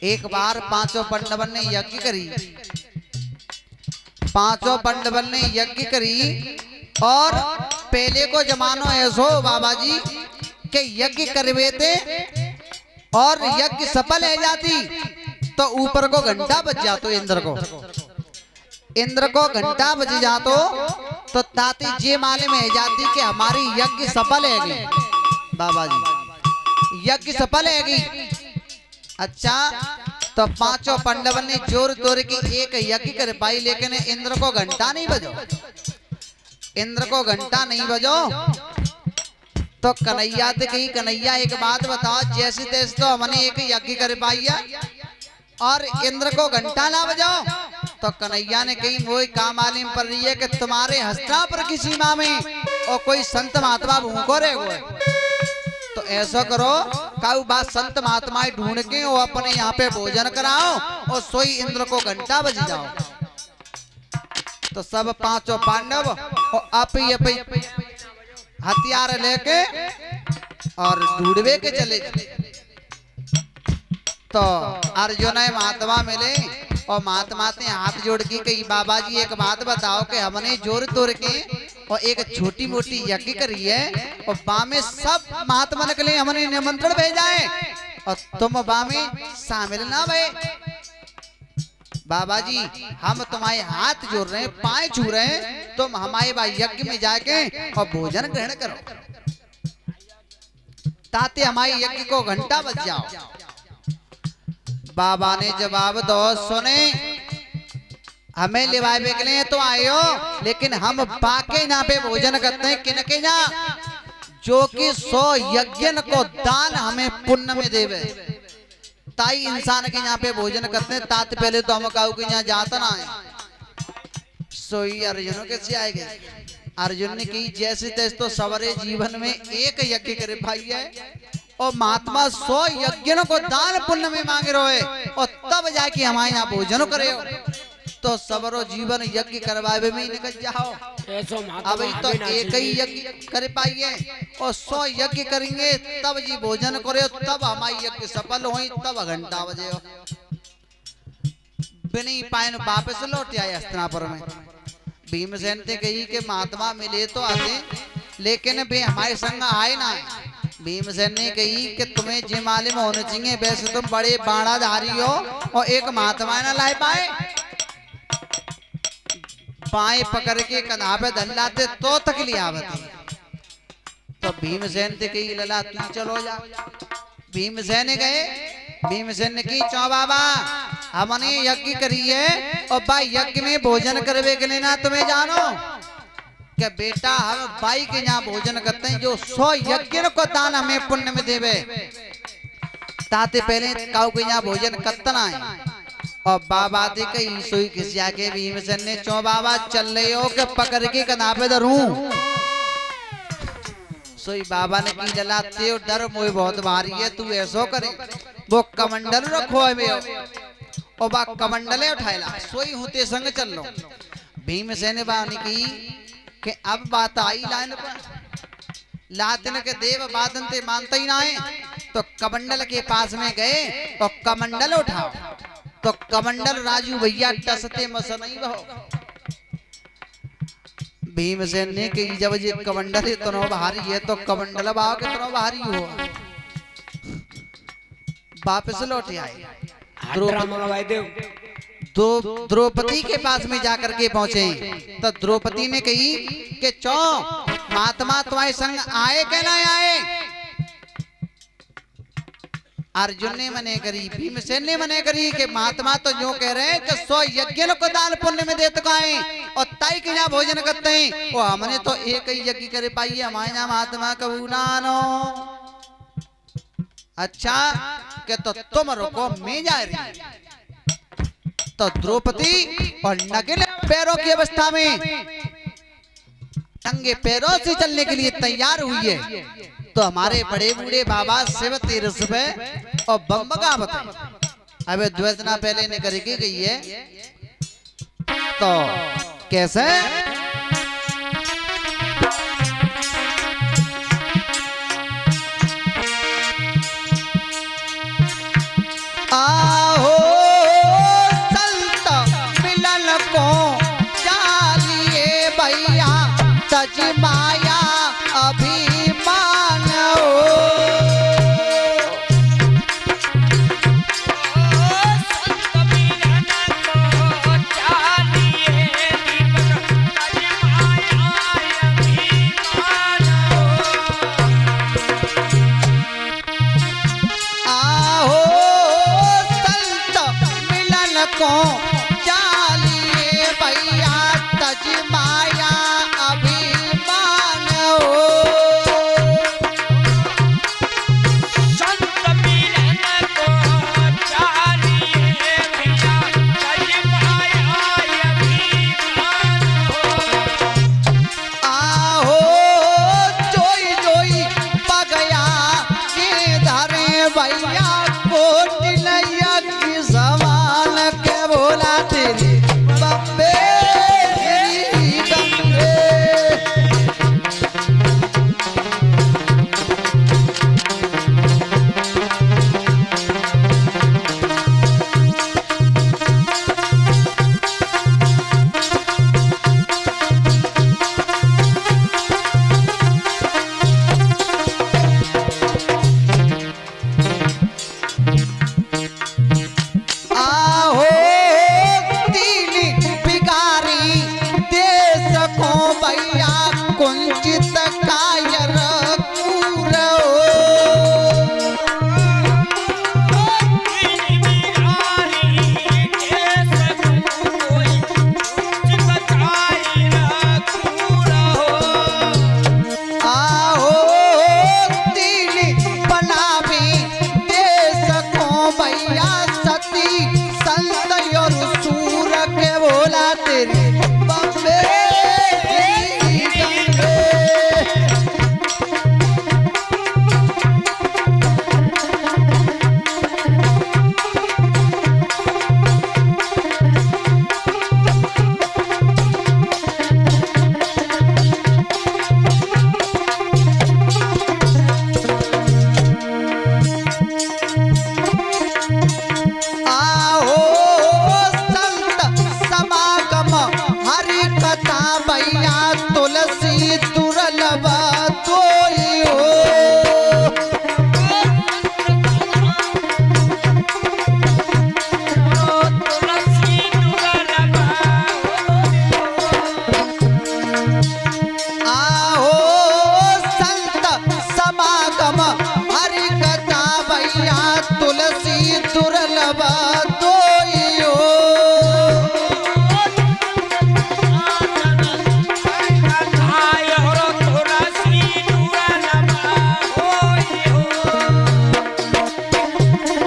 एक बार पांचों पांडवन ने यज्ञ करी, पांचों पांडवन ने यज्ञ करी। और पहले को जमानो ऐसो बाबा जी के यज्ञ करवे थे और यज्ञ सफल है जाती तो ऊपर को घंटा बज जातो, इंद्र को घंटा बज जातो तो ताती जे माले में है जाती कि हमारी यज्ञ सफल है बाबा जी, यज्ञ सफल है। अच्छा, तो पांचों पांडव ने जोर तोड़ के एक यज्ञ कर पाई, लेकिन इंद्र को घंटा नहीं बजो, इंद्र को घंटा नहीं बजो। तो कन्हैया तो कही, कन्हैया एक बात बताओ, जैसे तैसे तो हमने एक यज्ञ कर पाई और इंद्र को घंटा ना बजाओ। तो कन्हैया ने कही वही काम आलिम पर रही है कि तुम्हारे हस्तापुर की सीमा में और कोई संत महात्मा भूखो रहे। तो ऐसा करो, काऊ बात संत महात्माएं ढूंढ के वो अपने यहाँ पे भोजन कराओ और सोई इंद्र को घंटा बज जाओ। तो सब पांचों पांडव आप ही हथियार लेके और ढूंढवे के चले। तो अर्जुन महात्मा मिले और महात्मा ने हाथ जोड़ के कही, बाबा जी एक बात बताओ कि हमने जोर तोड़ के और एक छोटी मोटी यज्ञ करी है और बामे सब महात्मा के लिए हमने निमंत्रण भेजा है और तुम बामे शामिल ना भये। बाबा जी हम तुम्हारे हाथ जोड़ रहे हैं, पाए छू रहे हैं, तुम हमारे यज्ञ में जाके और भोजन ग्रहण करो ताते हमारे यज्ञ को घंटा बज जाओ। बाबा ने जवाब दो, सुने हमें लिवाए के लिए तो आए हो, लेकिन हम बाके यहाँ पे भोजन करते हैं किनके यहाँ, जो कि 100 यज्ञ को दान हमें पुण्य में देवे, ताई इंसान के यहाँ पे भोजन करते हैं। तात पहले तो हम काऊ के यहाँ जाता ना है। सोई अर्जुन कैसे आएंगे? अर्जुन ने की जैसे तैसे तो सवरे जीवन में एक यज्ञ करे भाई है और महात्मा 100 यज्ञों को दान पुण्य में मांगे रहे और तब जाके हमारे यहाँ भोजन करे। तो सबरो जीवन यज्ञ करवावे में निकल जाओ। अभी तो एक ही यज्ञ कर पाइए और 100 यज्ञ करेंगे तब जी भोजन करे, तब हमारी यज्ञ सफल हुई, तब घंटा बजे बिनी पायन वापस लौट आए हस्तिनापुर में। भीमसेन ने कही कि महात्मा मिले तो आते, लेकिन वे हमारे संग आए ना। भीमसेन ने कही कि तुम्हें जे मालूम होने चाहिए, वैसे तुम बड़े बाणाधारी हो और एक महात्मा ना ला पाए, पाए पकड़ के कंधा पे धल्लाते तो तकलीफ आवती। तो भीमसेन से कही लला तू चलो जा। भीमसेन गए, भीमसेन ने की चौ बाबा हमने यज्ञ करी है और भाई यज्ञ में भोजन करवे के लिए ना तुम्हें जानो क्या बेटा, हम भाई के यहाँ भोजन करते हैं जो 100 यज्ञ को दान हमें पुण्य में देवे, ताते पहले काऊ के यहाँ भोजन करतना है। और बाबा दे कही सोई खिसिया के भीमसेन ने चौ बाबा चल रहे हो के पकड़ के कना पे धरूं। सोई बाबा ने की जलाते हो डर मोह बहुत भारी है, तू ऐसो करे वो कमंडल रखो है और बा कमंडले उठाएला सोई होते संग चल लो। भीमसेन बानी की कि अब बात आई लाइन पर लातन के देव बादन ते मानता ही ना है। तो कमंडल के पास में गए और कमंडल उठाओ, तो कमंडल राजू भैया टसते मस नहीं बहो। भीमसेन ने कि जब ये कमंडल इतना भारी है तो कमंडल भाव कितना भारी हो। वापस लौट आए, द्रौपदी के पास में जाकर के पहुंचे। तो द्रौपदी ने कही कि चौ महात्मा तुम्हारे संग आए के ना आए। अर्जुन ने मने करी, भीमसेन ने मने करी कि महात्मा तो जो कह रहे हैं कि 100 यज्ञ को दान पुण्य में दे चुकाए और ताई के यहाँ भोजन करते हैं, वो हमने तो एक ही यज्ञ करे पाई है, हमारे यहाँ महात्मा कबू ना नो। अच्छा कि तो तुम रुको मैं जा रही। तो द्रौपदी और नंगे पैरों की अवस्था में नंगे पैरों से चलने के लिए तैयार हुई है। तो हमारे बड़े बूढ़े बाबा शिव तीर्थ पे और बम्बगा बताए अबे द्वेतना पहले ने करके गई है। तो कैसे आओ को चालिए भैया तज माया अभिमान हो। संत मिलन को चालिए भैया तज माया अभिमान हो। आहो जोई जोई पगया के धरे भैया कोटिलैया की सवाल के बोला तेरी बम्बे तेरी गंगे। आहो तीली बिगारी देश को भैया कुंचित कायर कूरो। आहो तीली बनावी देश को भैया सती संत और सूर के बोला तेरी बम्बे तेरी गंगे। आहो संत समागम हरि कथा भैया तुलसी दुर्लभ तोई हो। आहो संत समागम हरि कथा भैया तुलसी दुर्लभ तोई हो।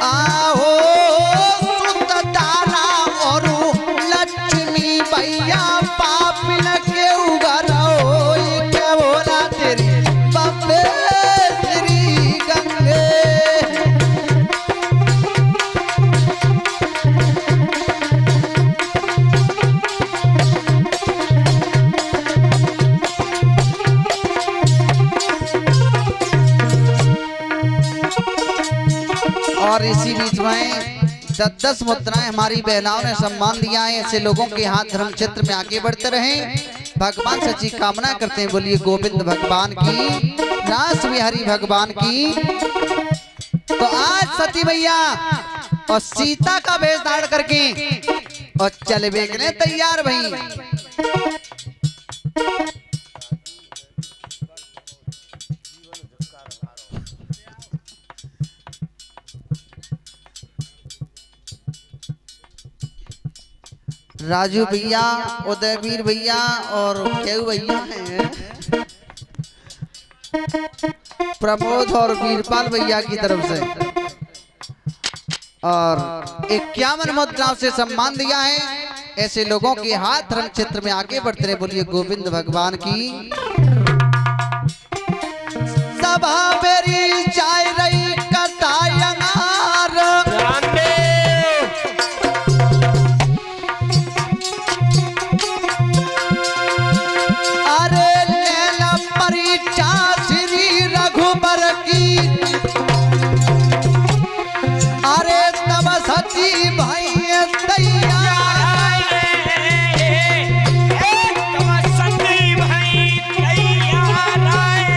आहो सुत तारा और लक्ष्मी भैया पापिन के उगर होई के बोला तेरी बम्बे तेरी गंगे। और इसी बीच में 10 मुद्राएं हमारी बहनाओं ने सम्मान दिया है। ऐसे लोगों के हाथ धर्म क्षेत्र में आगे बढ़ते रहे। भगवान सच्ची कामना करते हैं। बोलिए गोविंद भगवान की, रास बिहारी भगवान की। तो आज सती मैया और सीता का वेश धारण करके और चल बेचने तैयार भई। राजू भैया, उदयवीर भैया और केहू भैया हैं, प्रमोद और वीरपाल भैया की तरफ से और 51 मुद्राओं से सम्मान दिया है। ऐसे लोगों के हाथ धर्म क्षेत्र में आगे बढ़ते रहे। बोलिए गोविंद भगवान की। सभा मेरी चाय रही कतायनार, अरे लैला परीक्षा श्री रघुबर की, अरे तब सती भाई तैयार, तब सती भाई तैयार आए।